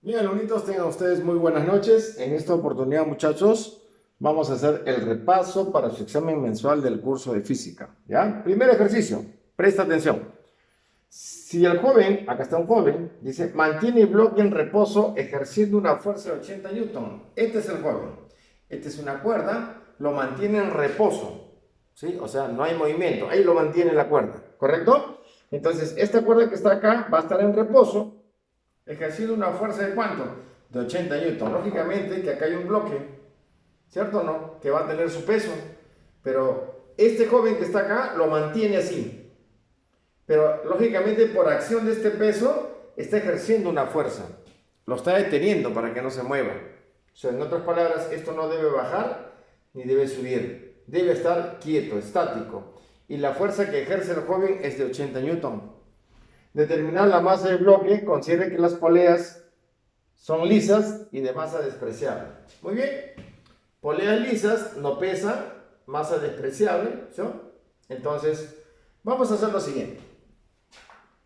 Bien, alumnitos, tengan ustedes muy buenas noches. En esta oportunidad, muchachos, vamos a hacer el repaso para su examen mensual del curso de física. ¿Ya? Primer ejercicio, presta atención. Si el joven, acá está un joven, dice, mantiene el bloque en reposo ejerciendo una fuerza de 80 newton. Este es el joven. Esta es una cuerda, lo mantiene en reposo. ¿Sí? O sea, no hay movimiento. Ahí lo mantiene la cuerda. ¿Correcto? Entonces, esta cuerda que está acá va a estar en reposo ejerciendo una fuerza de ¿cuánto? De 80 newton. Lógicamente que acá hay un bloque, ¿cierto o no? Que va a tener su peso, pero este joven que está acá lo mantiene así. Pero lógicamente por acción de este peso está ejerciendo una fuerza. Lo está deteniendo para que no se mueva. O sea, en otras palabras, esto no debe bajar ni debe subir. Debe estar quieto, estático. Y la fuerza que ejerce el joven es de 80 newton. Determinar la masa del bloque, considere que las poleas son lisas y de masa despreciable. Muy bien, poleas lisas no pesan, masa despreciable, ¿sí? Entonces, vamos a hacer lo siguiente.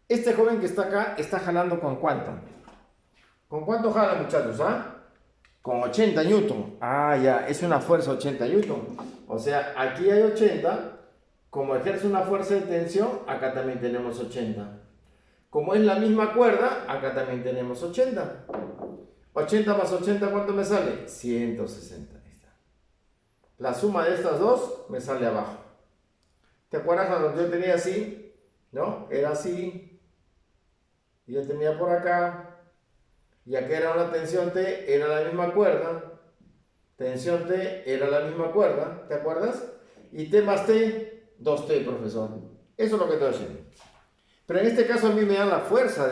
Este joven que está acá está jalando ¿con cuánto? ¿Con cuánto jala, muchachos? Con 80 newton. Ya, es una fuerza 80 newton. O sea, aquí hay 80. Como ejerce una fuerza de tensión, acá también tenemos 80. Como es la misma cuerda, acá también tenemos 80. 80 más 80, ¿cuánto me sale? 160. Ahí está. La suma de estas dos me sale abajo. ¿Te acuerdas cuando yo tenía así? ¿No? Era así. Y yo tenía por acá. Y acá era una tensión T, era la misma cuerda. Tensión T era la misma cuerda. ¿Te acuerdas? Y T más T, 2T, profesor. Eso es lo que estoy haciendo. Pero en este caso a mí me dan la fuerza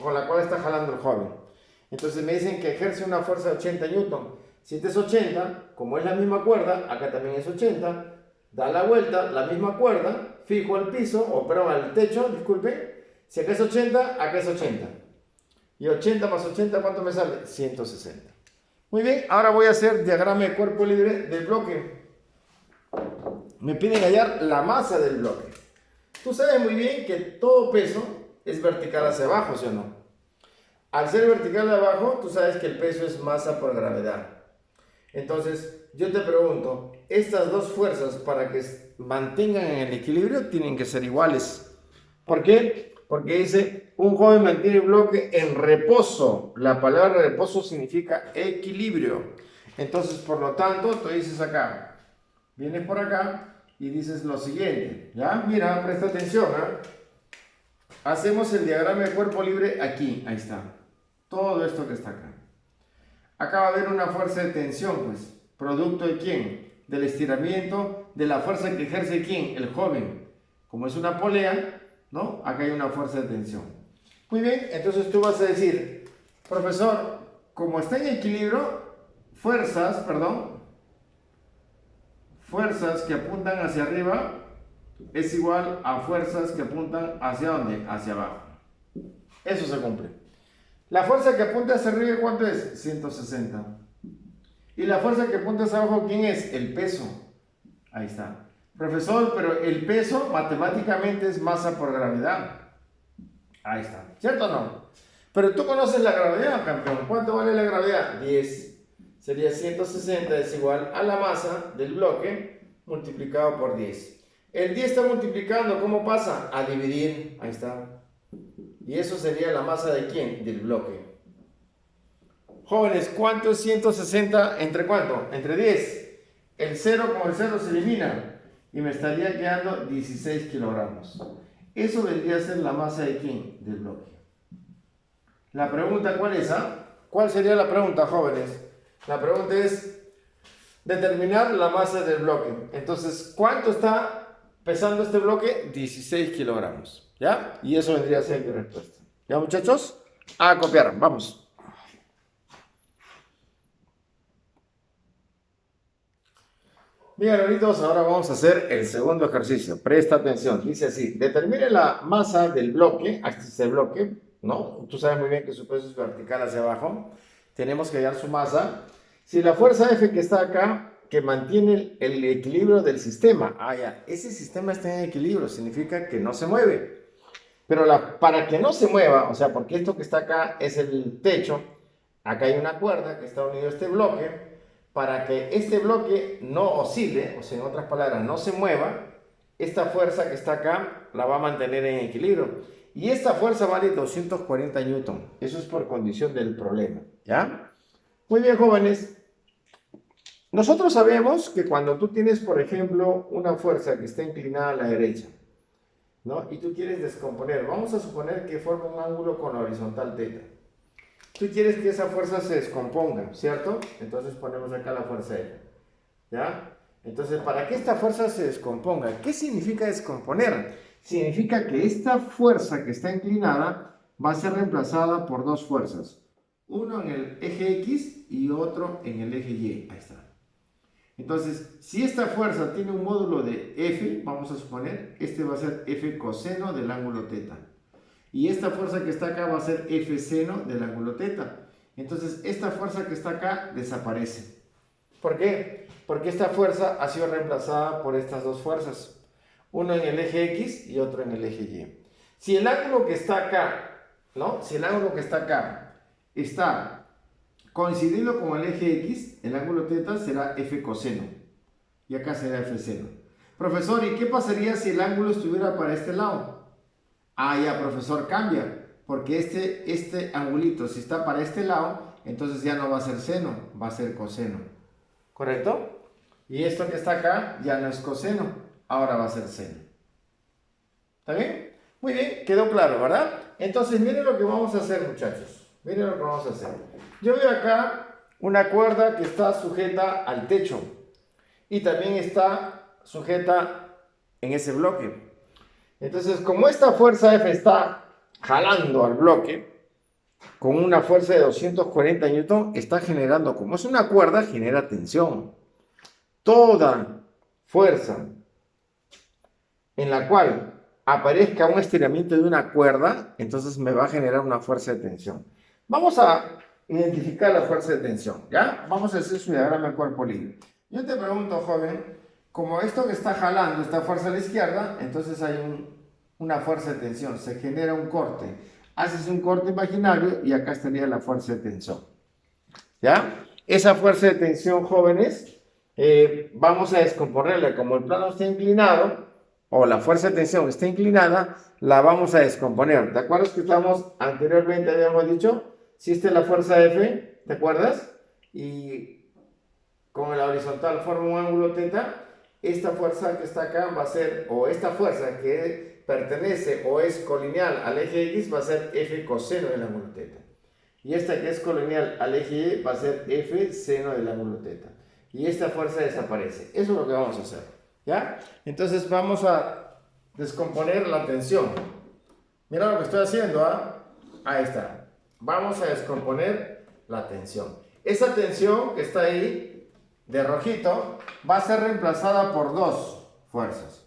con la cual está jalando el joven. Entonces me dicen que ejerce una fuerza de 80 newton. Si este es 80, como es la misma cuerda, acá también es 80, da la vuelta, la misma cuerda, fijo el piso, o perdón, el techo, disculpe. Si acá es 80, acá es 80. Y 80 más 80, ¿cuánto me sale? 160. Muy bien, ahora voy a hacer diagrama de cuerpo libre del bloque. Me piden hallar la masa del bloque. Tú sabes muy bien que todo peso es vertical hacia abajo, ¿sí o no? Al ser vertical de abajo, tú sabes que el peso es masa por gravedad. Entonces, yo te pregunto, estas dos fuerzas para que mantengan el equilibrio tienen que ser iguales. ¿Por qué? Porque dice, un joven mantiene el bloque en reposo. La palabra reposo significa equilibrio. Entonces, por lo tanto, tú dices acá, vienes por acá y dices lo siguiente, ¿ya? Mira, presta atención, Hacemos el diagrama de cuerpo libre aquí, ahí está. Todo esto que está acá. Acá va a haber una fuerza de tensión, pues. ¿Producto de quién? Del estiramiento, de la fuerza que ejerce quién, el joven. Como es una polea, ¿no? Acá hay una fuerza de tensión. Muy bien, entonces tú vas a decir, profesor, como está en equilibrio, fuerzas que apuntan hacia arriba es igual a fuerzas que apuntan hacia ¿dónde? Hacia abajo. Eso se cumple. La fuerza que apunta hacia arriba, ¿cuánto es? 160. ¿Y la fuerza que apunta hacia abajo, quién es? El peso. Ahí está. Profesor, pero el peso matemáticamente es masa por gravedad. Ahí está. ¿Cierto o no? Pero tú conoces la gravedad, campeón. ¿Cuánto vale la gravedad? 10. Sería 160 es igual a la masa del bloque multiplicado por 10. El 10 está multiplicando, ¿cómo pasa? A dividir. Ahí está. Y eso sería la masa de quién? Del bloque. Jóvenes, ¿cuánto es 160 entre cuánto? Entre 10. El 0 con el 0 se elimina y me estaría quedando 16 kilogramos. Eso vendría a ser la masa de quién? Del bloque. La pregunta, ¿cuál es? ¿Cuál sería la pregunta, jóvenes? La pregunta es determinar la masa del bloque. Entonces, ¿cuánto está pesando este bloque? 16 kilogramos. ¿Ya? Y eso vendría a ser mi respuesta. ¿Ya, muchachos? A copiar, vamos. Bien, hermanitos, ahora vamos a hacer el segundo ejercicio. Presta atención. Dice así, determine la masa del bloque. Este es el bloque, ¿no? Tú sabes muy bien que su peso es vertical hacia abajo. Tenemos que hallar su masa. Si la fuerza F que está acá, que mantiene el equilibrio del sistema. Ya, ese sistema está en equilibrio, significa que no se mueve. Pero para que no se mueva, o sea, porque esto que está acá es el techo, acá hay una cuerda que está unido a este bloque, para que este bloque no oscile, o sea, en otras palabras, no se mueva, esta fuerza que está acá la va a mantener en equilibrio. Y esta fuerza vale 240 newton. Eso es por condición del problema, ¿ya? Muy bien, jóvenes. Nosotros sabemos que cuando tú tienes, por ejemplo, una fuerza que está inclinada a la derecha, ¿no? Y tú quieres descomponer, vamos a suponer que forma un ángulo con la horizontal θ. Tú quieres que esa fuerza se descomponga, ¿cierto? Entonces ponemos acá la fuerza F, ¿ya? Entonces, para que esta fuerza se descomponga, ¿qué significa descomponer? Significa que esta fuerza que está inclinada va a ser reemplazada por dos fuerzas. Uno en el eje X y otro en el eje Y. Ahí está. Entonces, si esta fuerza tiene un módulo de F, vamos a suponer, este va a ser F coseno del ángulo θ. Y esta fuerza que está acá va a ser F seno del ángulo θ. Entonces, esta fuerza que está acá desaparece. ¿Por qué? Porque esta fuerza ha sido reemplazada por estas dos fuerzas. Uno en el eje X y otro en el eje Y. Si el ángulo que está acá, ¿no? Si el ángulo que está acá está coincidiendo con el eje X, el ángulo θ será F coseno. Y acá será F seno. Profesor, ¿y qué pasaría si el ángulo estuviera para este lado? Ah, ya, profesor, cambia. Porque este angulito, si está para este lado, entonces ya no va a ser seno, va a ser coseno. ¿Correcto? Y esto que está acá ya no es coseno, ahora va a ser seno. ¿Está bien? Muy bien, quedó claro, ¿verdad? Entonces, miren lo que vamos a hacer, muchachos. Miren lo que vamos a hacer. Yo veo acá una cuerda que está sujeta al techo y también está sujeta en ese bloque. Entonces, como esta fuerza F está jalando al bloque con una fuerza de 240 newton, está generando, como es una cuerda, genera tensión. Toda fuerza en la cual aparezca un estiramiento de una cuerda, entonces me va a generar una fuerza de tensión. Vamos a identificar la fuerza de tensión, ¿ya? Vamos a hacer su diagrama de cuerpo libre. Yo te pregunto, joven, como esto que está jalando esta fuerza a la izquierda, entonces hay una fuerza de tensión, se genera un corte. Haces un corte imaginario y acá estaría la fuerza de tensión, ¿ya? Esa fuerza de tensión, jóvenes, vamos a descomponerla. Como el plano está inclinado, o la fuerza de tensión está inclinada, la vamos a descomponer. ¿Te acuerdas que anteriormente habíamos dicho? Si esta es la fuerza F, ¿te acuerdas? Y con la horizontal forma un ángulo θ, esta fuerza que está acá va a ser, o esta fuerza que pertenece o es colineal al eje X va a ser F coseno del ángulo θ. Y esta que es colineal al eje Y va a ser F seno del ángulo θ. Y esta fuerza desaparece. Eso es lo que vamos a hacer, ¿ya? Entonces vamos a descomponer la tensión. Mira lo que estoy haciendo, ¿ah? Ahí está. Vamos a descomponer la tensión. Esa tensión que está ahí, de rojito, va a ser reemplazada por dos fuerzas.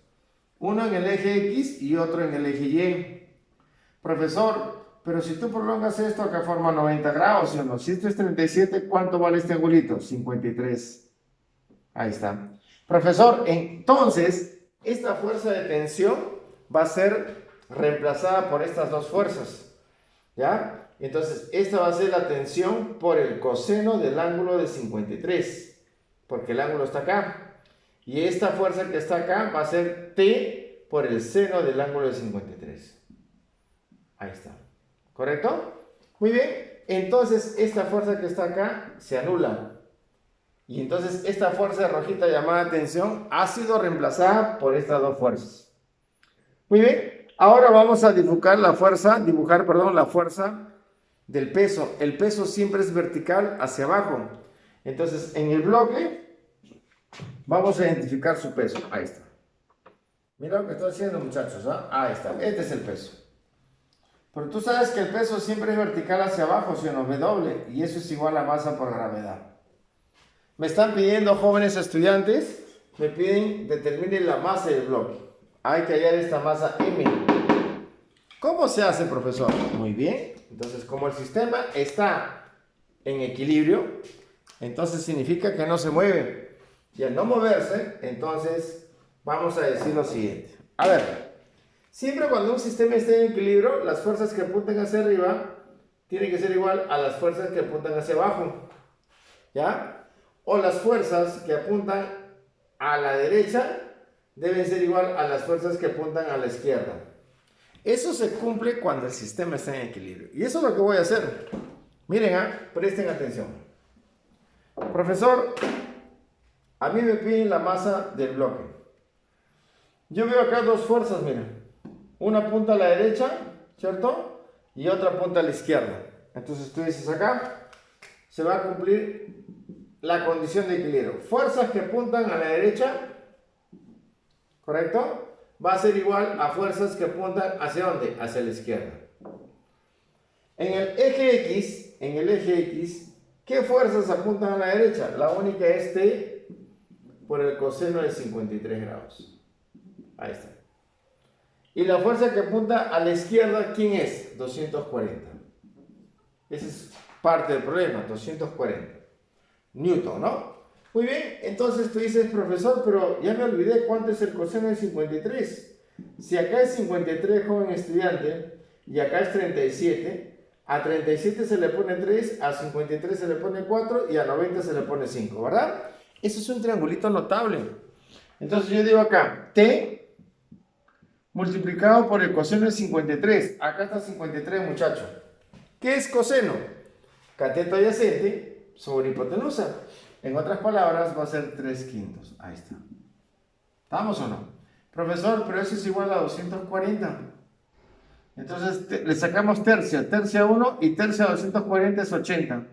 Uno en el eje X y otro en el eje Y. Profesor, pero si tú prolongas esto, acá forma 90 grados, ¿sí o no? Si esto es 37, ¿cuánto vale este angulito? 53. Ahí está. Profesor, entonces, esta fuerza de tensión va a ser reemplazada por estas dos fuerzas, ¿ya? Entonces, esta va a ser la tensión por el coseno del ángulo de 53, porque el ángulo está acá. Y esta fuerza que está acá va a ser T por el seno del ángulo de 53. Ahí está. ¿Correcto? Muy bien. Entonces, esta fuerza que está acá se anula. Y entonces, esta fuerza rojita llamada tensión ha sido reemplazada por estas dos fuerzas. Muy bien. Ahora vamos a dibujar la fuerza del peso. El peso siempre es vertical hacia abajo. Entonces, en el bloque vamos a identificar su peso. Ahí está. Mira lo que estoy haciendo, muchachos, ¿ah? Ahí está. Este es el peso. Pero tú sabes que el peso siempre es vertical hacia abajo, si no, W, y eso es igual a masa por gravedad. Me están pidiendo, jóvenes estudiantes, me piden determinen la masa del bloque. Hay que hallar esta masa M. ¿Cómo se hace, profesor? Muy bien. Entonces, como el sistema está en equilibrio, entonces significa que no se mueve. Y al no moverse, entonces vamos a decir lo siguiente. A ver, Siempre cuando un sistema esté en equilibrio, las fuerzas que apuntan hacia arriba tienen que ser igual a las fuerzas que apuntan hacia abajo. ¿Ya? O las fuerzas que apuntan a la derecha deben ser igual a las fuerzas que apuntan a la izquierda. Eso se cumple cuando el sistema está en equilibrio. Y eso es lo que voy a hacer. Miren, presten atención. Profesor, a mí me piden la masa del bloque. Yo veo acá dos fuerzas, miren. Una apunta a la derecha, ¿cierto? Y otra apunta a la izquierda. Entonces tú dices acá, se va a cumplir la condición de equilibrio. Fuerzas que apuntan a la derecha, ¿correcto? Va a ser igual a fuerzas que apuntan ¿hacia dónde? Hacia la izquierda. En el eje X, ¿qué fuerzas apuntan a la derecha? La única es T por el coseno de 53 grados. Ahí está. Y la fuerza que apunta a la izquierda, ¿quién es? 240. Ese es parte del problema, 240. Newton, ¿no? Muy bien, entonces tú dices, profesor, pero ya me olvidé cuánto es el coseno de 53. Si acá es 53, joven estudiante, y acá es 37, a 37 se le pone 3, a 53 se le pone 4 y a 90 se le pone 5, ¿verdad? Eso es un triangulito notable. Entonces yo digo acá, T multiplicado por el coseno de 53. Acá está 53, muchachos. ¿Qué es coseno? Cateto adyacente sobre hipotenusa. En otras palabras, va a ser 3/5. Ahí está. ¿Estamos o no? Profesor, pero eso es igual a 240. Entonces le sacamos tercia. Tercia 1 y tercia 240 es 80.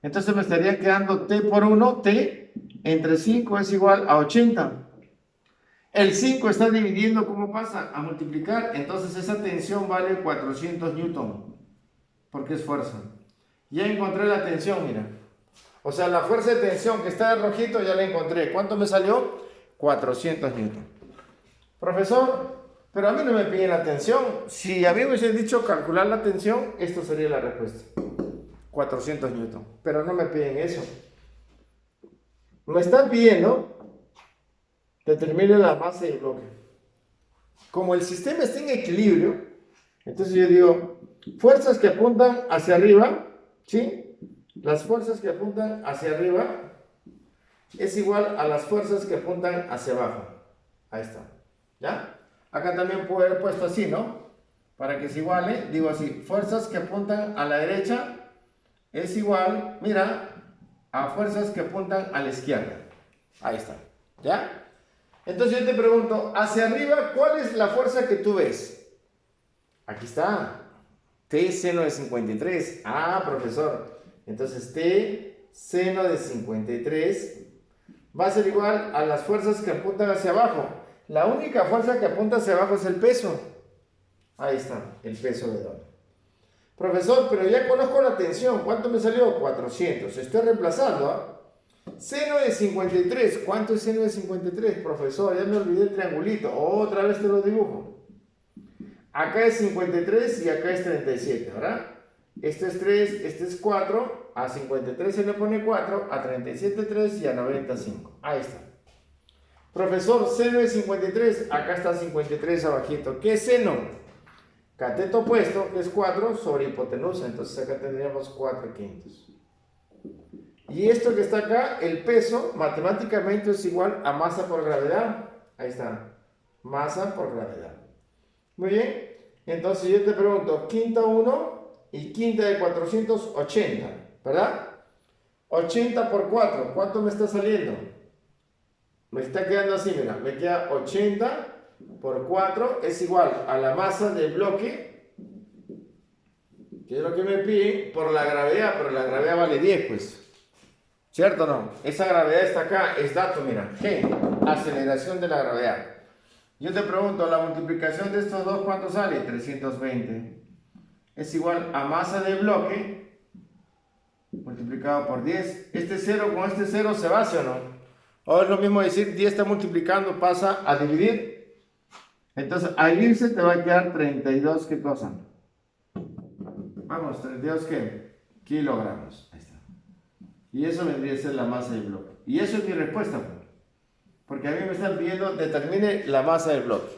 Entonces me estaría quedando T por 1. T entre 5 es igual a 80. El 5 está dividiendo, ¿cómo pasa? A multiplicar. Entonces esa tensión vale 400 newton. Porque es fuerza. Ya encontré la tensión, mira. O sea, la fuerza de tensión que está de rojito ya la encontré. ¿Cuánto me salió? 400 newton. Profesor, pero a mí no me piden la tensión. Si a mí me hubiesen dicho calcular la tensión, esto sería la respuesta. 400 newton. Pero no me piden eso. Me están pidiendo determine la masa del bloque. Como el sistema está en equilibrio, entonces yo digo, fuerzas que apuntan hacia arriba, ¿sí? Las fuerzas que apuntan hacia arriba es igual a las fuerzas que apuntan hacia abajo. Ahí está, ¿ya? Acá también puedo haber puesto así, ¿no? Para que se iguale, digo así, fuerzas que apuntan a la derecha es igual, mira, a fuerzas que apuntan a la izquierda. Ahí está, ¿ya? Entonces yo te pregunto, hacia arriba, ¿cuál es la fuerza que tú ves? Aquí está, T seno de 53. Ah, profesor, entonces T seno de 53 va a ser igual a las fuerzas que apuntan hacia abajo. La única fuerza que apunta hacia abajo es el peso. Ahí está, el peso de doble. Profesor, pero ya conozco la tensión. ¿Cuánto me salió? 400. Estoy reemplazando, ¿ah? Seno de 53. ¿Cuánto es seno de 53? Profesor, ya me olvidé el triangulito. Otra vez te lo dibujo. Acá es 53 y acá es 37, ¿verdad? Este es 3, este es 4. A 53 se le pone 4, a 37 3 y a 90 5. Ahí está. Profesor, seno de 53. Acá está 53 abajito. ¿Qué es seno? Cateto opuesto, que es 4 sobre hipotenusa. Entonces acá tendríamos 4/5. Y esto que está acá, el peso, matemáticamente es igual a masa por gravedad. Ahí está, masa por gravedad. Muy bien, entonces yo te pregunto, quinta 1 y quinta de 480, ¿verdad? 80 por 4, ¿cuánto me está saliendo? Me está quedando así, mira, me queda 80 por 4 es igual a la masa del bloque, que es lo que me piden, por la gravedad, pero la gravedad vale 10, pues. ¿Cierto o no? Esa gravedad está acá, es dato, mira, G, aceleración de la gravedad. Yo te pregunto, la multiplicación de estos dos, ¿cuánto sale? 320. Es igual a masa del bloque multiplicado por 10. Este 0 con este 0 se va, ¿sí o no? O es lo mismo decir 10 está multiplicando, pasa a dividir. Entonces, al irse te va a quedar 32, ¿qué cosa? Vamos, 32, ¿qué? Kilogramos. Ahí está. Y eso vendría a ser la masa del bloque. Y eso es mi respuesta, porque a mí me están pidiendo determine la masa del bloque.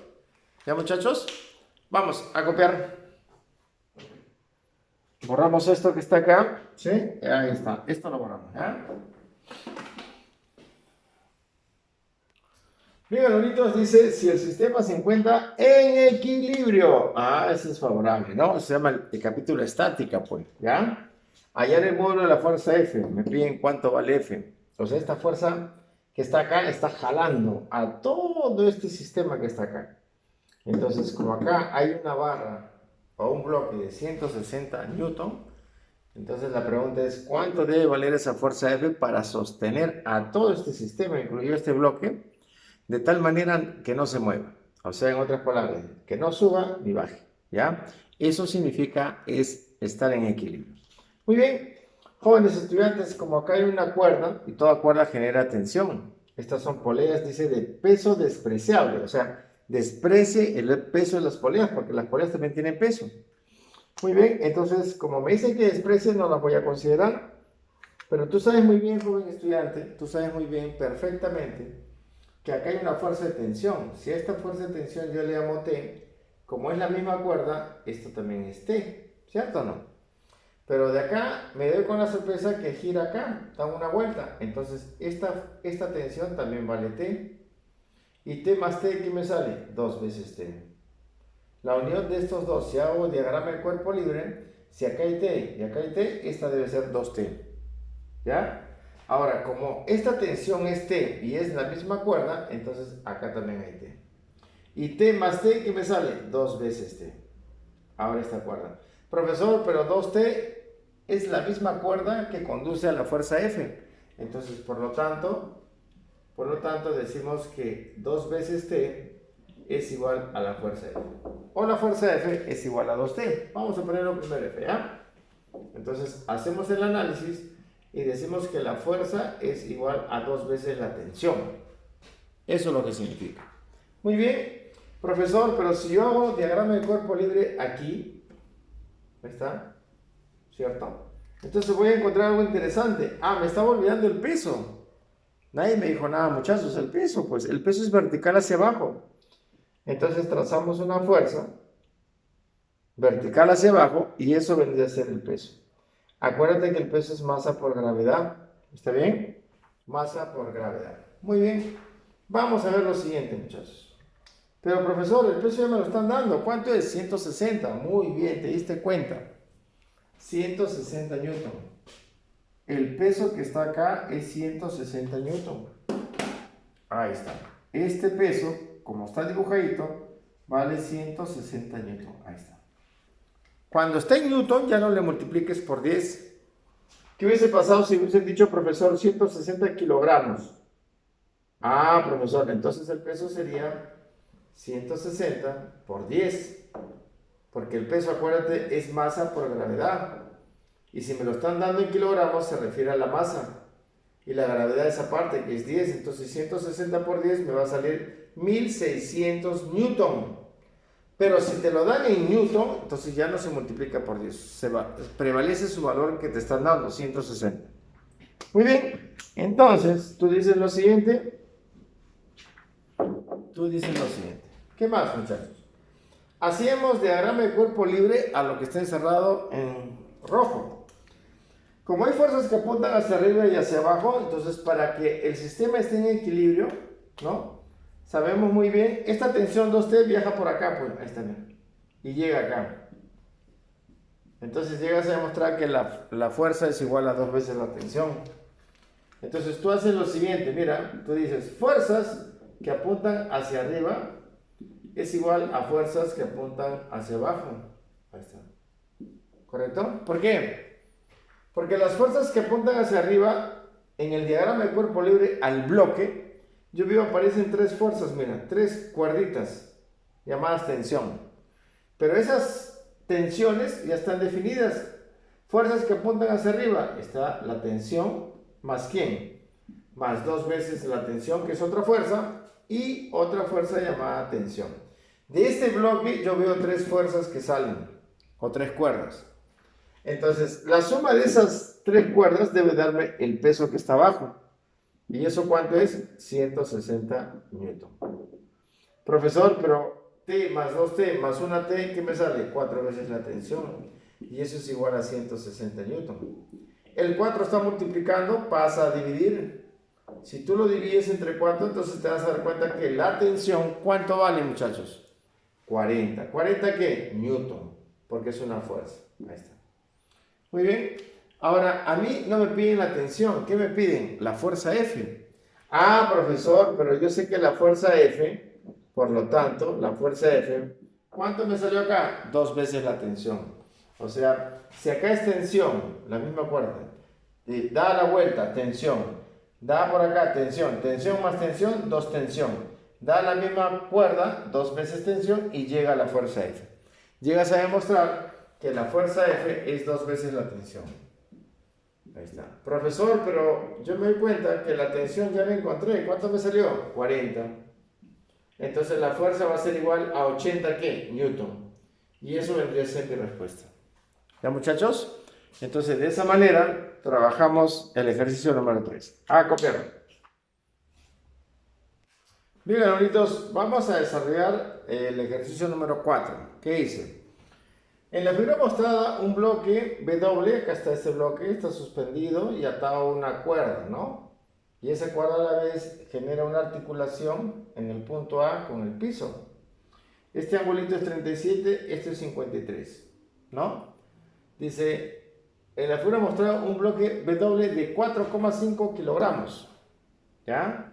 ¿Ya, muchachos? Vamos a copiar. Borramos esto que está acá. ¿Sí? Ahí está. Esto lo borramos. ¿Ya? Bien, Loritos dice, si el sistema se encuentra en equilibrio. Ah, eso es favorable, ¿no? Se llama el capítulo estática, pues, ¿ya? Allá en el módulo de la fuerza F, me piden cuánto vale F. O sea, esta fuerza que está acá está jalando a todo este sistema que está acá. Entonces, como acá hay una barra o un bloque de 160 newton, entonces la pregunta es, ¿cuánto debe valer esa fuerza F para sostener a todo este sistema, incluido este bloque, de tal manera que no se mueva? O sea, en otras palabras, que no suba ni baje, ¿ya? Eso significa es estar en equilibrio. Muy bien, jóvenes estudiantes, como acá hay una cuerda y toda cuerda genera tensión. Estas son poleas, dice, de peso despreciable, o sea, desprecie el peso de las poleas, porque las poleas también tienen peso. Muy bien, entonces, como me dicen que desprecie, no las voy a considerar. Pero tú sabes muy bien, joven estudiante, tú sabes muy bien, perfectamente, que acá hay una fuerza de tensión. Si a esta fuerza de tensión yo le llamo T, como es la misma cuerda, esto también es T, ¿cierto o no? Pero de acá me doy con la sorpresa que gira acá, da una vuelta. Entonces, esta tensión también vale T. Y T más T, ¿qué me sale? 2 veces T. La unión de estos dos, si hago diagrama del cuerpo libre, si acá hay T y acá hay T, esta debe ser 2T. ¿Ya? Ahora, como esta tensión es T y es la misma cuerda, entonces acá también hay T. Y T más T, ¿qué me sale? 2 veces T. Ahora esta cuerda. Profesor, pero 2T es la misma cuerda que conduce a la fuerza F. Entonces, por lo tanto decimos que 2 veces T es igual a la fuerza F. O la fuerza F es igual a 2T. Vamos a ponerlo primero F, ¿ya? Entonces, hacemos el análisis y decimos que la fuerza es igual a 2 veces la tensión. Eso es lo que significa. Muy bien, profesor, pero si yo hago diagrama de cuerpo libre aquí, ¿ahí está? ¿Cierto? Entonces voy a encontrar algo interesante. Ah, me estaba olvidando el peso. Nadie me dijo nada, muchachos, el peso. Pues el peso es vertical hacia abajo. Entonces trazamos una fuerza vertical hacia abajo y eso vendría a ser el peso. Acuérdate que el peso es masa por gravedad. ¿Está bien? Masa por gravedad. Muy bien. Vamos a ver lo siguiente, muchachos. Pero profesor, el peso ya me lo están dando. ¿Cuánto es? 160. Muy bien, te diste cuenta. 160 newton. El peso que está acá es 160 newton. Ahí está. Este peso, como está dibujadito, vale 160 newton. Ahí está. Cuando está en newton, ya no le multipliques por 10. ¿Qué hubiese pasado si hubiesen dicho, profesor, 160 kilogramos? Ah, profesor, entonces el peso sería 160 por 10. Porque el peso, acuérdate, es masa por gravedad. Y si me lo están dando en kilogramos, se refiere a la masa. Y la gravedad es aparte, que es 10. Entonces 160 por 10 me va a salir 1600 newton. Pero si te lo dan en newton, entonces ya no se multiplica por 10. Prevalece su valor que te están dando, 160. Muy bien. Entonces, tú dices lo siguiente. ¿Qué más, muchachos? Hacíamos diagrama de cuerpo libre a lo que está encerrado en rojo. Como hay fuerzas que apuntan hacia arriba y hacia abajo, entonces para que el sistema esté en equilibrio, ¿no? Sabemos muy bien, esta tensión 2T viaja por acá, pues, ahí está bien, y llega acá. Entonces llegas a demostrar que la fuerza es igual a 2 veces la tensión. Entonces tú haces lo siguiente, mira, tú dices, fuerzas que apuntan hacia arriba es igual a fuerzas que apuntan hacia abajo. Ahí está. ¿Correcto? ¿Por qué? Porque las fuerzas que apuntan hacia arriba, en el diagrama de cuerpo libre, al bloque, yo veo aparecen 3 fuerzas, mira, 3 cuerditas, llamadas tensión. Pero esas tensiones ya están definidas. Fuerzas que apuntan hacia arriba, está la tensión, más ¿quién? Más 2 veces la tensión, que es otra fuerza, y otra fuerza llamada tensión. De este bloque yo veo 3 fuerzas que salen, o 3 cuerdas. Entonces, la suma de esas 3 cuerdas debe darme el peso que está abajo. ¿Y eso cuánto es? 160 newton. Profesor, pero T más 2T más 1T, ¿qué me sale? 4 veces la tensión. Y eso es igual a 160 newton. El 4 está multiplicando, pasa a dividir. Si tú lo divides entre 4, entonces te vas a dar cuenta que la tensión, ¿cuánto vale, muchachos? 40. ¿40 qué? Newton, porque es una fuerza. Ahí está. Muy bien. Ahora, a mí no me piden la tensión. ¿Qué me piden? La fuerza F. Ah, profesor, pero yo sé que la fuerza F, por lo tanto, la fuerza F, ¿cuánto me salió acá? 2 veces la tensión. O sea, si acá es tensión, la misma cuerda, da la vuelta, tensión, da por acá, tensión, tensión más tensión, 2 tensión, da la misma cuerda, 2 veces tensión y llega a la fuerza F. Llegas a demostrar que la fuerza F es 2 veces la tensión. Ahí está. Profesor, pero yo me doy cuenta que la tensión ya la encontré. ¿Cuánto me salió? 40. Entonces la fuerza va a ser igual a 80, ¿qué? Newton. Y eso vendría a ser mi respuesta. ¿Ya, muchachos? Entonces, de esa manera, trabajamos el ejercicio número 3. A copiar. Bien, amiguitos, vamos a desarrollar el ejercicio número 4. ¿Qué hice? En la figura mostrada, un bloque W, acá está este bloque, está suspendido y atado a una cuerda, ¿no? Y esa cuerda a la vez genera una articulación en el punto A con el piso. Este angulito es 37, este es 53, ¿no? Dice, en la figura mostrada un bloque W de 4,5 kilogramos, ¿ya?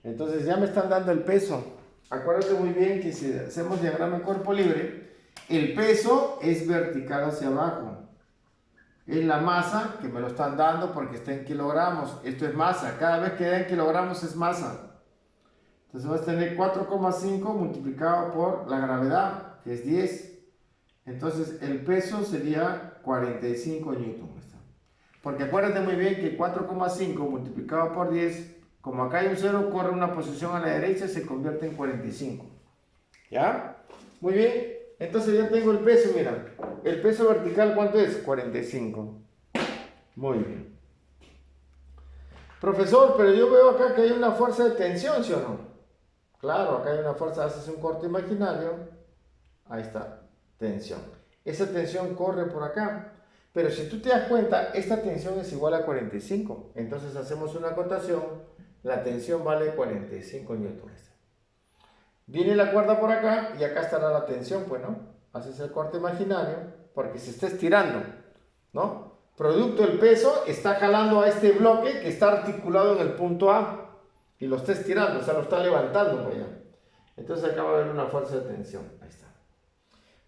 Entonces ya me están dando el peso. Acuérdate muy bien que si hacemos diagrama de cuerpo libre, el peso es vertical hacia abajo. Es la masa que me lo están dando porque está en kilogramos. Esto es masa. Cada vez que da en kilogramos es masa. Entonces vas a tener 4,5 multiplicado por la gravedad, que es 10. Entonces el peso sería 45 newton. Porque acuérdate muy bien que 4,5 multiplicado por 10, como acá hay un 0, corre una posición a la derecha y se convierte en 45. ¿Ya? Muy bien. Entonces ya tengo el peso, mira. El peso vertical, ¿cuánto es? 45. Muy bien. Profesor, pero yo veo acá que hay una fuerza de tensión, ¿sí o no? Claro, acá hay una fuerza, haces un corte imaginario. Ahí está, tensión. Esa tensión corre por acá. Pero si tú te das cuenta, esta tensión es igual a 45. Entonces hacemos una acotación. La tensión vale 45 newtons. Viene la cuerda por acá y acá estará la tensión, pues, ¿no? Haces el corte imaginario porque se está estirando, ¿no? Producto del peso está jalando a este bloque que está articulado en el punto A y lo está estirando, o sea, lo está levantando, pues ya. Entonces acá va a haber una fuerza de tensión. Ahí está.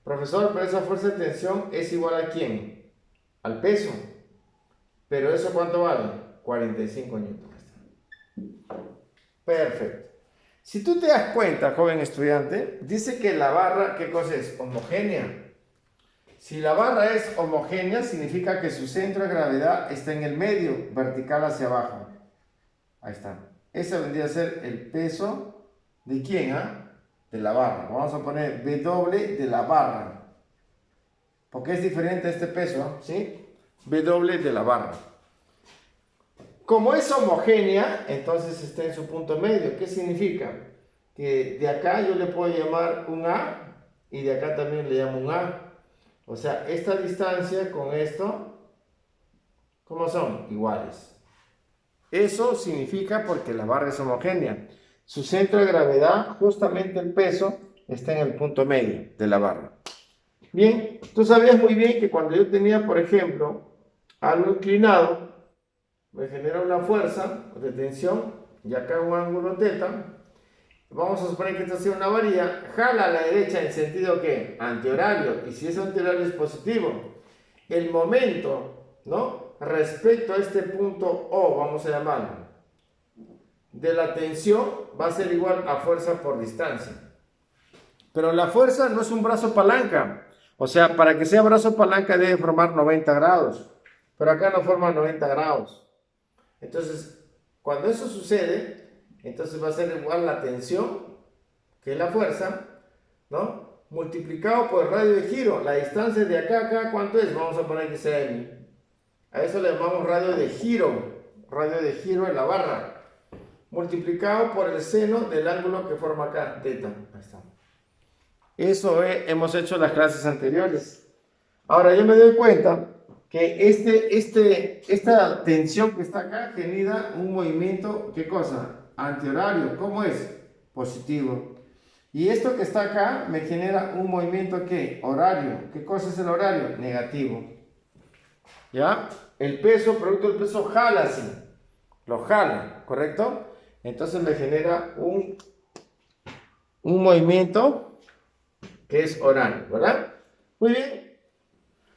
Profesor, pero esa fuerza de tensión es igual a ¿quién? Al peso. Pero ¿eso cuánto vale? 45 newtons. Perfecto. Si tú te das cuenta, joven estudiante, dice que la barra, ¿qué cosa es? Homogénea. Si la barra es homogénea, significa que su centro de gravedad está en el medio, vertical hacia abajo. Ahí está. Ese vendría a ser el peso de ¿quién? De la barra. Vamos a poner W de la barra. Porque es diferente a este peso, ¿sí? W de la barra. Como es homogénea, entonces está en su punto medio. ¿Qué significa? Que de acá yo le puedo llamar un A y de acá también le llamo un A. O sea, esta distancia con esto, ¿cómo son? Iguales. Eso significa porque la barra es homogénea. Su centro de gravedad, justamente el peso, está en el punto medio de la barra. Bien, tú sabías muy bien que cuando yo tenía, por ejemplo, algo inclinado, me genera una fuerza de tensión y acá un ángulo θ. Vamos a suponer que esta sea una varilla, jala a la derecha en sentido que antihorario, y si ese antihorario es positivo, el momento, ¿no? Respecto a este punto O, vamos a llamarlo, de la tensión va a ser igual a fuerza por distancia. Pero la fuerza no es un brazo palanca, o sea, para que sea brazo palanca debe formar 90 grados, pero acá no forma 90 grados. Entonces, cuando eso sucede, entonces va a ser igual la tensión, que es la fuerza, ¿no? Multiplicado por el radio de giro. La distancia de acá a acá, ¿cuánto es? Vamos a poner que sea M. A eso le llamamos radio de giro de la barra. Multiplicado por el seno del ángulo que forma acá, θ. Ahí está. Eso hemos hecho en las clases anteriores. Ahora yo me doy cuenta que esta tensión que está acá genera un movimiento, ¿qué cosa? Antihorario. ¿Cómo es? Positivo. Y esto que está acá me genera un movimiento, ¿qué? Horario. ¿Qué cosa es el horario? Negativo. ¿Ya? El peso, producto del peso, jala así. Lo jala, ¿correcto? Entonces me genera un movimiento que es horario, ¿verdad? Muy bien.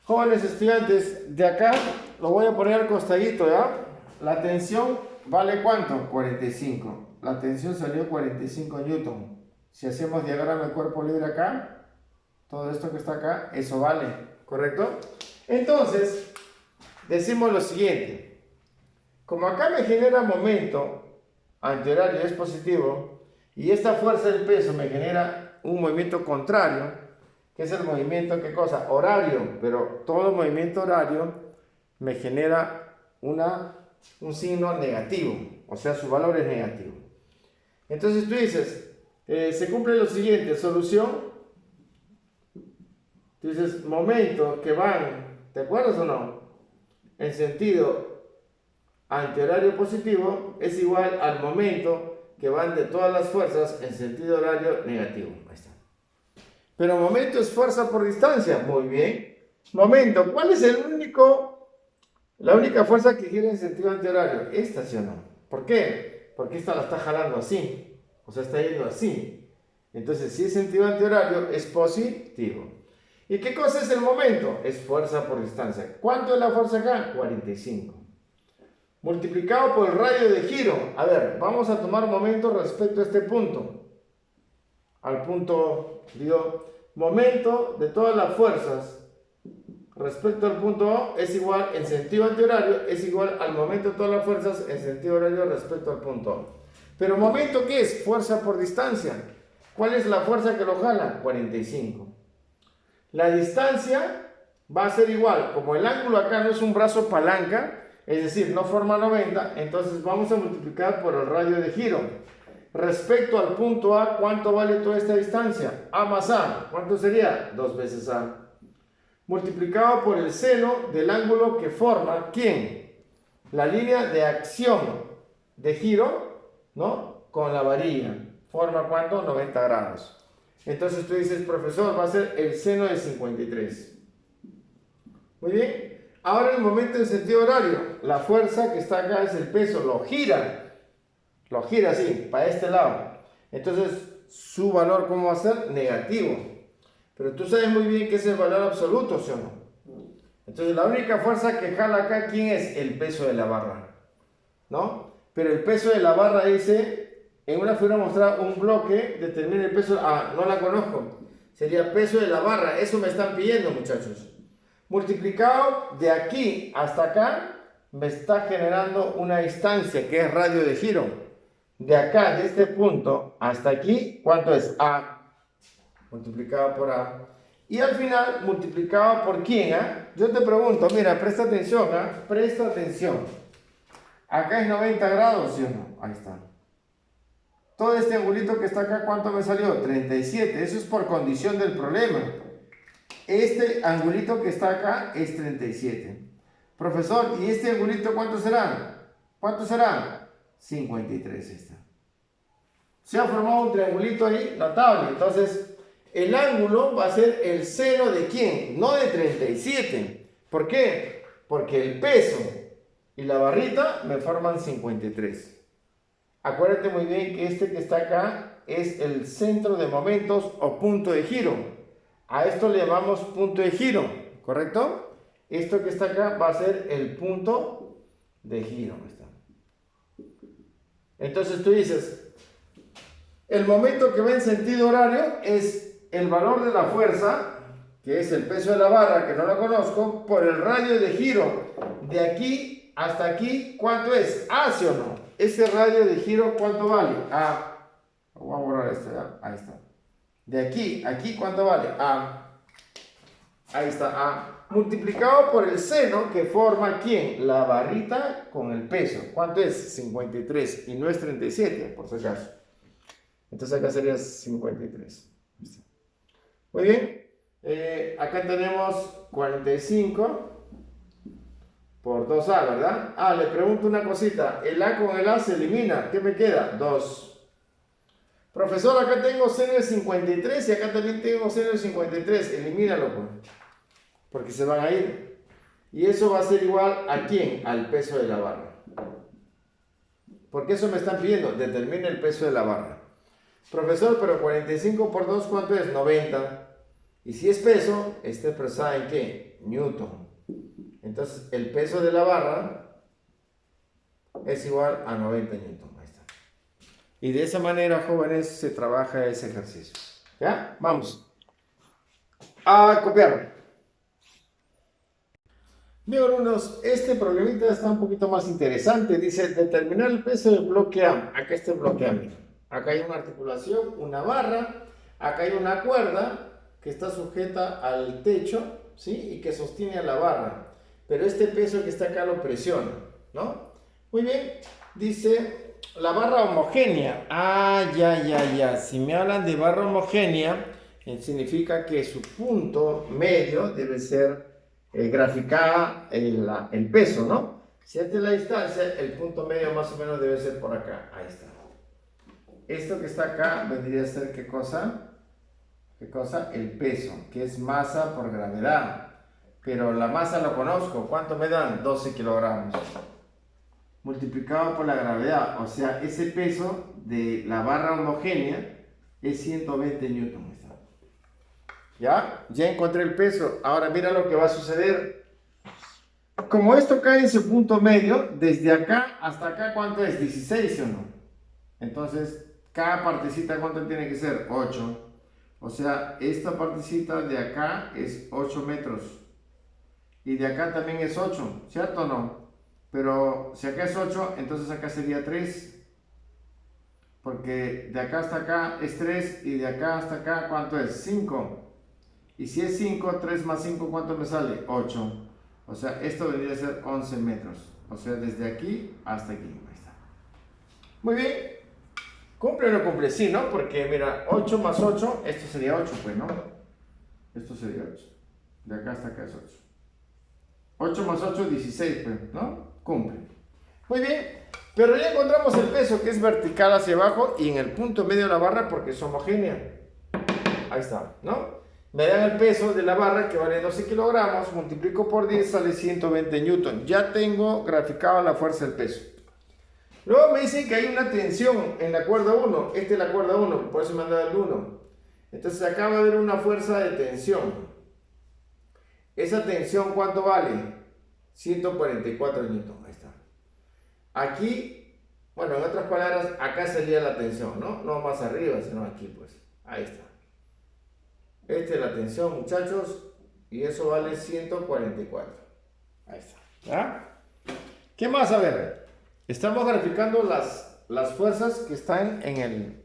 Jóvenes estudiantes, de acá lo voy a poner al costadito, ¿ya? La tensión vale ¿cuánto? 45. La tensión salió 45 newton. Si hacemos diagrama de cuerpo libre acá, todo esto que está acá, eso vale, ¿correcto? Entonces, decimos lo siguiente. Como acá me genera momento antihorario, es positivo, y esta fuerza del peso me genera un movimiento contrario, que es el movimiento, ¿qué cosa? Horario, pero todo movimiento horario me genera un signo negativo, o sea, su valor es negativo. Entonces tú dices, se cumple lo siguiente, solución, tú dices, momentos que van, ¿te acuerdas o no? En sentido antihorario positivo es igual al momento que van de todas las fuerzas en sentido horario negativo. Ahí está. Pero momento es fuerza por distancia. Muy bien. Momento, ¿cuál es la única fuerza que gira en sentido antihorario? Esta, ¿sí o no? ¿Por qué? Porque esta la está jalando así. O sea, está yendo así. Entonces, si es sentido antihorario, es positivo. ¿Y qué cosa es el momento? Es fuerza por distancia. ¿Cuánto es la fuerza acá? 45. Multiplicado por el radio de giro. A ver, vamos a tomar momento respecto a este punto. Al punto, digo, momento de todas las fuerzas respecto al punto O es igual, en sentido antihorario, es igual al momento de todas las fuerzas en sentido horario respecto al punto O. Pero momento, ¿qué es? Fuerza por distancia. ¿Cuál es la fuerza que lo jala? 45. La distancia va a ser igual, como el ángulo acá no es un brazo palanca, es decir, no forma 90, entonces vamos a multiplicar por el radio de giro. Respecto al punto A, ¿cuánto vale toda esta distancia? A más A, ¿cuánto sería? 2 veces A. Multiplicado por el seno del ángulo que forma, ¿quién? La línea de acción de giro, ¿no? Con la varilla. ¿Forma cuánto? 90 grados. Entonces tú dices, profesor, va a ser el seno de 53. Muy bien. Ahora el momento en sentido horario. La fuerza que está acá es el peso, lo gira. Lo gira así, para este lado. Entonces, su valor, ¿cómo va a ser? Negativo. Pero tú sabes muy bien que es el valor absoluto, ¿sí o no? Entonces, la única fuerza que jala acá, ¿quién es? El peso de la barra. ¿No? Pero el peso de la barra dice, en una figura mostrada un bloque, determina el peso. Ah, no la conozco. Sería peso de la barra. Eso me están pidiendo, muchachos. Multiplicado de aquí hasta acá, me está generando una distancia que es radio de giro. De acá, de este punto hasta aquí, ¿cuánto es? A multiplicado por A. Y al final, multiplicado por quién, ¿ah? Yo te pregunto, mira, presta atención, ¿ah? Presta atención. Acá es 90 grados, ¿sí o no? Ahí está. Todo este angulito que está acá, ¿cuánto me salió? 37. Eso es por condición del problema. Este angulito que está acá es 37. Profesor, ¿y este angulito cuánto será? ¿Cuánto será? 53 está. Se ha formado un triangulito ahí notable. Entonces, el ángulo va a ser el seno de ¿quién? No de 37. ¿Por qué? Porque el peso y la barrita me forman 53. Acuérdate muy bien que este que está acá es el centro de momentos o punto de giro. A esto le llamamos punto de giro, ¿correcto? Esto que está acá va a ser el punto de giro. Entonces tú dices, el momento que va en sentido horario es el valor de la fuerza, que es el peso de la barra, que no la conozco, por el radio de giro. De aquí hasta aquí, ¿cuánto es? ¿A, sí o no? Ese radio de giro, ¿cuánto vale? A. Voy a borrar este, ¿ya? Ahí está. De aquí a aquí, ¿cuánto vale? A. Ahí está, A. Multiplicado por el seno que forma ¿quién? La barrita con el peso. ¿Cuánto es? 53. Y no es 37, por si acaso. Entonces acá sería 53. Muy bien. Acá tenemos 45 por 2A, ¿verdad? Ah, le pregunto una cosita. El A con el A se elimina. ¿Qué me queda? 2. Profesor, acá tengo seno de 53 y acá también tengo seno de 53. Elimínalo, pues, porque se van a ir. Y eso va a ser igual ¿a quién? Al peso de la barra. Porque eso me están pidiendo. Determine el peso de la barra. Profesor, pero 45 por 2, ¿cuánto es? 90. Y si es peso, está expresada en ¿qué? Newton. Entonces, el peso de la barra es igual a 90 newton. Ahí está. Y de esa manera, jóvenes, se trabaja ese ejercicio. ¿Ya? Vamos a copiar. Bien, alumnos, este problemita está un poquito más interesante. Dice, determinar el peso del bloque A. Acá está el bloque A. Mira. Acá hay una articulación, una barra. Acá hay una cuerda que está sujeta al techo, ¿sí? Y que sostiene a la barra. Pero este peso que está acá lo presiona, ¿no? Muy bien. Dice, la barra homogénea. Ah, ya. Si me hablan de barra homogénea, significa que su punto medio debe ser graficada el peso, ¿no? Si esta es la distancia, el punto medio más o menos debe ser por acá. Ahí está. Esto que está acá vendría a ser ¿qué cosa? ¿Qué cosa? El peso, que es masa por gravedad. Pero la masa lo conozco. ¿Cuánto me dan? 12 kilogramos. Multiplicado por la gravedad. O sea, ese peso de la barra homogénea es 120 newton. ¿Ya? Ya encontré el peso. Ahora mira lo que va a suceder. Como esto cae en su punto medio, desde acá hasta acá, ¿cuánto es? 16, ¿o no? Entonces, cada partecita, ¿cuánto tiene que ser? 8. O sea, esta partecita de acá es 8 metros. Y de acá también es 8, ¿cierto o no? Pero si acá es 8, entonces acá sería 3. Porque de acá hasta acá es 3 y de acá hasta acá, ¿cuánto es? 5. Y si es 5, 3 más 5, ¿cuánto me sale? 8. O sea, esto debería ser 11 metros. O sea, desde aquí hasta aquí. Ahí está. Muy bien. ¿Cumple o no cumple? Sí, ¿no? Porque mira, 8 más 8, esto sería 8, pues, ¿no? Esto sería 8. De acá hasta acá es 8. 8 más 8, 16, pues, ¿no? Cumple. Muy bien. Pero ya encontramos el peso que es vertical hacia abajo y en el punto medio de la barra porque es homogénea. Ahí está, ¿no? Me dan el peso de la barra que vale 12 kilogramos, multiplico por 10, sale 120 newton. Ya tengo graficado la fuerza del peso. Luego me dicen que hay una tensión en la cuerda 1. Esta es la cuerda 1, por eso me han dado el 1. Entonces acá va a haber una fuerza de tensión. Esa tensión, ¿cuánto vale? 144 newton. Ahí está. Aquí, bueno, en otras palabras, acá sería la tensión, ¿no? No más arriba, sino aquí, pues. Ahí está. Esta es la tensión, muchachos, y eso vale 144. Ahí está. ¿Ya? ¿Qué más? A ver, estamos graficando las fuerzas que están en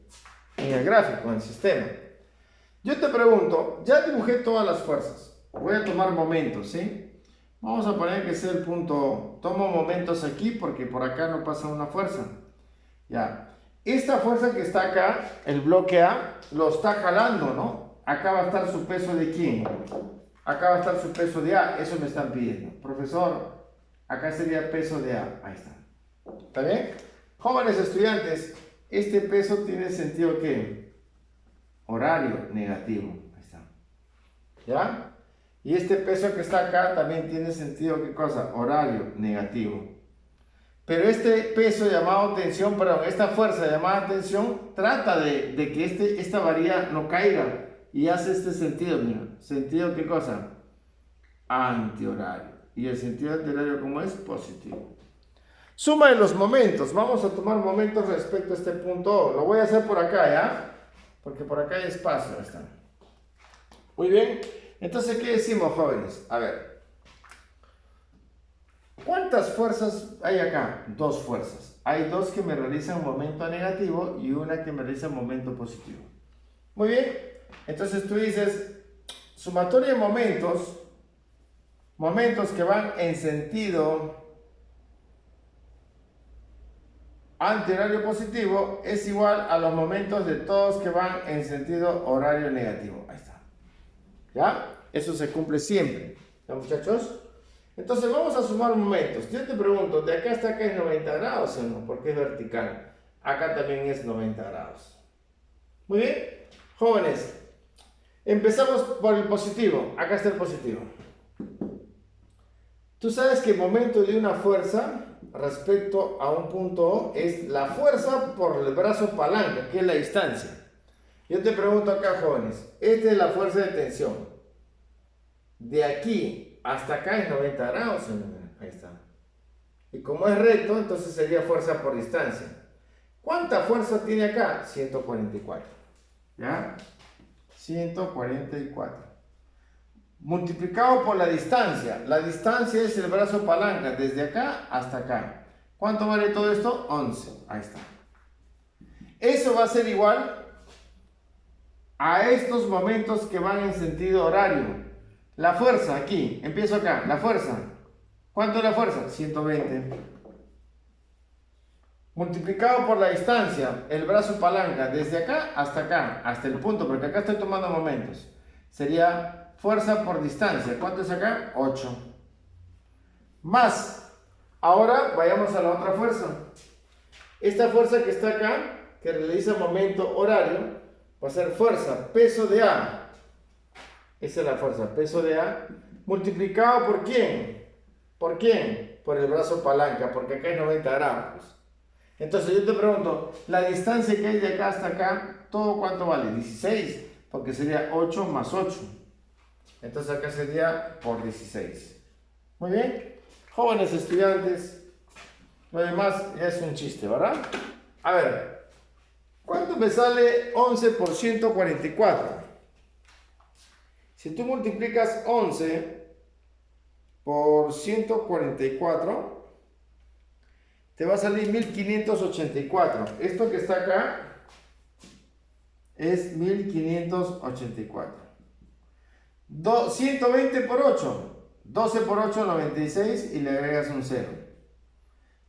el gráfico, en el sistema. Yo te pregunto, ya dibujé todas las fuerzas. Voy a tomar momentos, ¿sí? Vamos a poner que sea el punto. Tomo momentos aquí porque por acá no pasa una fuerza. Ya. Esta fuerza que está acá, el bloque A, lo está jalando, ¿no? Acá va a estar su peso de quién. Acá va a estar su peso de A. Eso me están pidiendo. Profesor, acá sería peso de A. Ahí está. ¿Está bien? Jóvenes estudiantes, este peso tiene sentido ¿qué? Horario negativo. Ahí está. ¿Ya? Y este peso que está acá también tiene sentido ¿qué cosa? Horario negativo. Pero este peso llamado tensión, perdón, esta fuerza llamada tensión, trata de que esta varilla no caiga. Y hace este sentido, mira. ¿Sentido qué cosa? Antihorario. Y el sentido antihorario, ¿cómo es? Positivo. Suma de los momentos. Vamos a tomar momentos respecto a este punto O. Lo voy a hacer por acá, ¿ya? Porque por acá hay espacio. Ahí está. Muy bien. Entonces, ¿qué decimos, jóvenes? A ver. ¿Cuántas fuerzas hay acá? 2 fuerzas. Hay 2 que me realizan momento negativo y una que me realiza momento positivo. Muy bien. Entonces tú dices, sumatoria de momentos que van en sentido antihorario positivo es igual a los momentos de todos que van en sentido horario negativo. Ahí está. ¿Ya? Eso se cumple siempre. ¿Ya, muchachos? Entonces vamos a sumar momentos. Yo te pregunto, ¿de acá hasta acá es 90 grados o no? Porque es vertical. Acá también es 90 grados. Muy bien. Jóvenes, empezamos por el positivo. Acá está el positivo. Tú sabes que el momento de una fuerza respecto a un punto O es la fuerza por el brazo palanca, que es la distancia. Yo te pregunto acá, jóvenes, esta es la fuerza de tensión. De aquí hasta acá es 90 grados. Ahí está. Y como es recto, entonces sería fuerza por distancia. ¿Cuánta fuerza tiene acá? 144. ¿Ya? 144. Multiplicado por la distancia. La distancia es el brazo palanca, desde acá hasta acá. ¿Cuánto vale todo esto? 11. Ahí está. Eso va a ser igual a estos momentos que van en sentido horario. La fuerza aquí, empiezo acá, la fuerza. ¿Cuánto es la fuerza? 120. Multiplicado por la distancia, el brazo palanca, desde acá, hasta el punto, porque acá estoy tomando momentos. Sería fuerza por distancia. ¿Cuánto es acá? 8. Más, ahora vayamos a la otra fuerza. Esta fuerza que está acá, que realiza momento horario, va a ser fuerza, peso de A. Esa es la fuerza, peso de A, multiplicado por ¿quién? ¿Por quién? Por el brazo palanca, porque acá es 90 grados. Entonces yo te pregunto, la distancia que hay de acá hasta acá, ¿todo cuánto vale? 16, porque sería 8 más 8. Entonces acá sería por 16. Muy bien. Jóvenes estudiantes, lo demás ya es un chiste, ¿verdad? A ver, ¿cuánto me sale 11 por 144? Si tú multiplicas 11 por 144, te va a salir 1584. Esto que está acá es 1584. 120 por 8. 12 por 8, 96 y le agregas un 0.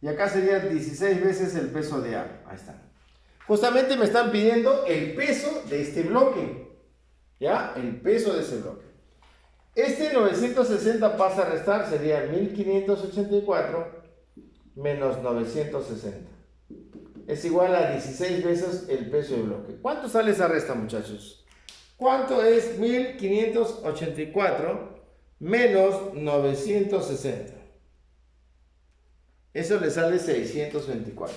Y acá sería 16 veces el peso de A. Ahí está. Justamente me están pidiendo el peso de este bloque. ¿Ya? El peso de ese bloque. Este 960 pasa a restar, sería 1584 menos 960. Es igual a 16 veces el peso del bloque. ¿Cuánto sale esa resta, muchachos? ¿Cuánto es 1584 menos 960? Eso le sale 624.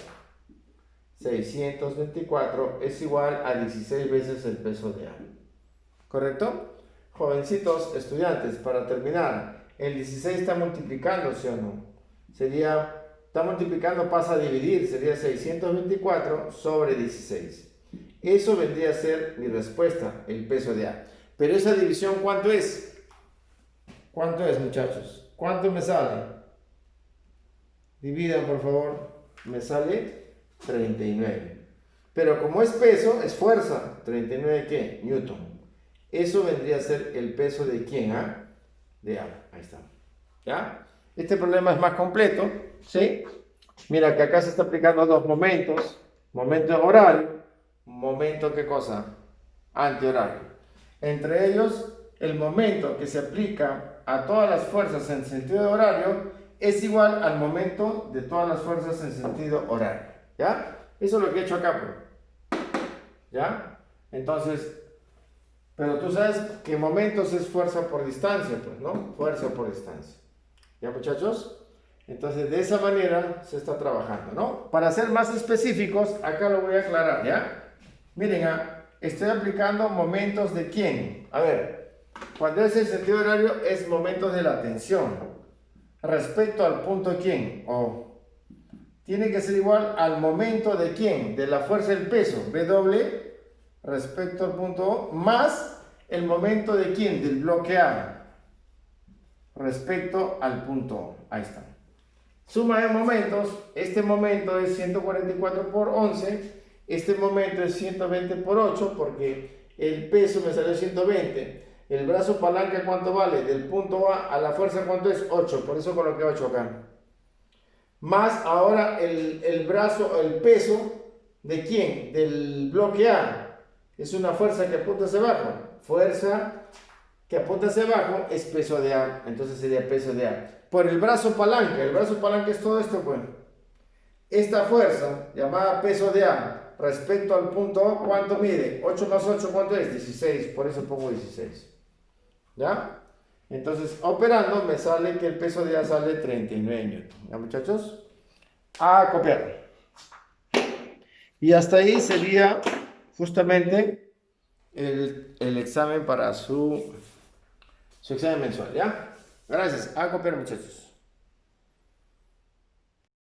624 es igual a 16 veces el peso de A. ¿Correcto? Jovencitos estudiantes, para terminar, el 16 está multiplicando, ¿sí o no? Sería, está multiplicando, pasa a dividir, sería 624 sobre 16. Eso vendría a ser mi respuesta, el peso de A. Pero esa división, ¿cuánto es? ¿Cuánto es, muchachos? ¿Cuánto me sale? Dividan, por favor. Me sale 39. Pero como es peso, es fuerza. ¿39 qué? Newton. Eso vendría a ser el peso de ¿quién? ¿Ah? De A. Ahí está. ¿Ya? Este problema es más completo. ¿Sí? Mira que acá se está aplicando dos momentos. Momento horario. Momento, ¿qué cosa? Antihorario. Entre ellos, el momento que se aplica a todas las fuerzas en sentido horario es igual al momento de todas las fuerzas en sentido horario. ¿Ya? Eso es lo que he hecho acá, pues. ¿Ya? Entonces, pero tú sabes que momentos es fuerza por distancia, pues, ¿no? Fuerza por distancia. ¿Ya, muchachos? Entonces, de esa manera se está trabajando, ¿no? Para ser más específicos, acá lo voy a aclarar, ¿ya? Miren, estoy aplicando momentos de quién. A ver, cuando es el sentido horario es momentos de la tensión. Respecto al punto de quién. O tiene que ser igual al momento de quién. De la fuerza del peso. W respecto al punto O más el momento de quién. Del bloque A. Respecto al punto O. Ahí está. Suma de momentos. Este momento es 144 por 11. Este momento es 120 por 8 porque el peso me salió 120. El brazo palanca, ¿cuánto vale? Del punto A la fuerza, ¿cuánto es? 8. Por eso coloqué 8 acá. Más ahora el brazo, el peso, ¿de quién? Del bloque A. Es una fuerza que apunta hacia abajo. Fuerza que apunta hacia abajo es peso de A, entonces sería peso de A. Por el brazo palanca es todo esto, pues. Esta fuerza, llamada peso de A, respecto al punto O, ¿cuánto mide? 8 más 8, ¿cuánto es? 16, por eso pongo 16. ¿Ya? Entonces, operando, me sale que el peso de A sale 39 newton. ¿Ya, muchachos? A copiar. Y hasta ahí sería justamente el examen para su examen mensual, ¿ya? Gracias. A copiar, muchachos.